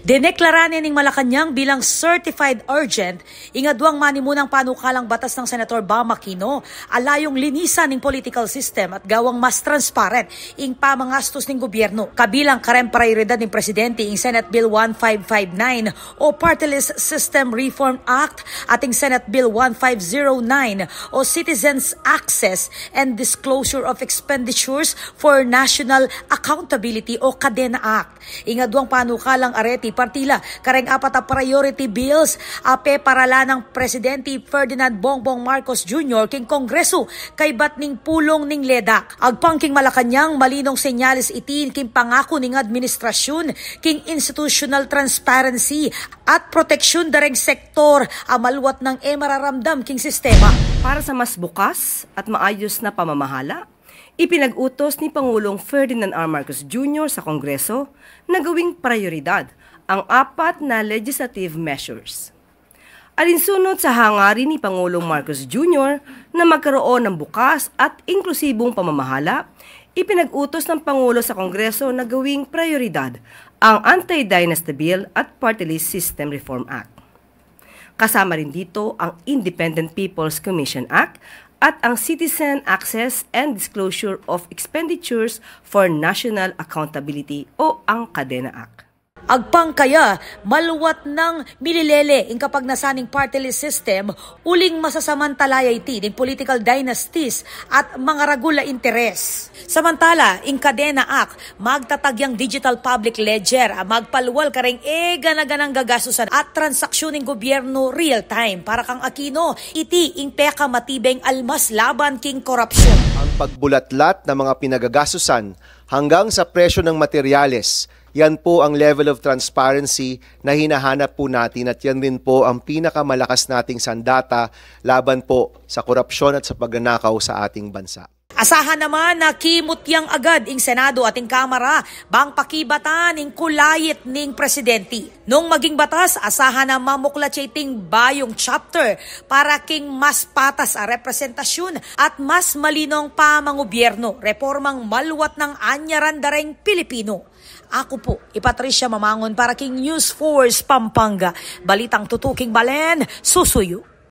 Dineklara ning Malacanang bilang certified urgent, ingadwang manimunang panukalang batas ng Senator Bam Aquino, alayong linisan ng political system at gawang mas transparent ing pamangastos ng gobyerno. Kabilang karem prioridad ng Presidente ing Senate Bill 1559 o Party List System Reform Act at ing Senate Bill 1509 o Citizens Access and Disclosure of Expenditures for National Accountability o Kadena Act. Ingadwang panukalang areti partila kareng apat a priority bills ape parala ng Presidente Ferdinand Bongbong Marcos Jr. king Kongreso kay batning pulong ning LEDAC. Agpangking Malacanang malinong senyales itin king pangako ning administrasyon king institutional transparency at proteksyon dareng sektor amalwat ng mararamdam king sistema. Para sa mas bukas at maayos na pamamahala, ipinag-utos ni Pangulong Ferdinand R. Marcos Jr. sa Kongreso na gawing prioridad ang apat na legislative measures. Alinsunod sa hangarin ni Pangulong Marcos Jr. na magkaroon ng bukas at inklusibong pamamahala, ipinag-utos ng Pangulo sa Kongreso na gawing prioridad ang Anti-Dynasty Bill at Party List System Reform Act. Kasama rin dito ang Independent People's Commission Act at ang Citizen Access and Disclosure of Expenditures for National Accountability o ang Kadena Act. Agpang kaya, maluwat ng mililele ing kapag nasaning party list system, uling masasamantalaya iti ng political dynasties at mga ragula interes. Samantala, ing Kadena Act, magtatagyang digital public ledger, magpalwal kareng ganaganang gagastusan at transaksyon ng gobyerno real time para kang Aquino, iti ing peka matibeng almas laban king korupsyon. Ang pagbulatlat ng mga pinagagastusan hanggang sa presyo ng materyales, yan po ang level of transparency na hinahanap po natin at yan din po ang pinakamalakas nating sandata laban po sa korupsyon at sa pagnanakaw sa ating bansa. Asahan naman na kimutyang agad ing Senado at ing Kamara bang pakibatan ing kulayit ning Presidente. Nung maging batas, asahan na mamuklatyating bayong chapter para king mas patas a representasyon at mas malinong pamangobyerno, reformang maluwat ng anyaran dareng Pilipino. Ako po, Patricia Mamangon para king News Force Pampanga. Balitang tutuking balen, susuyo.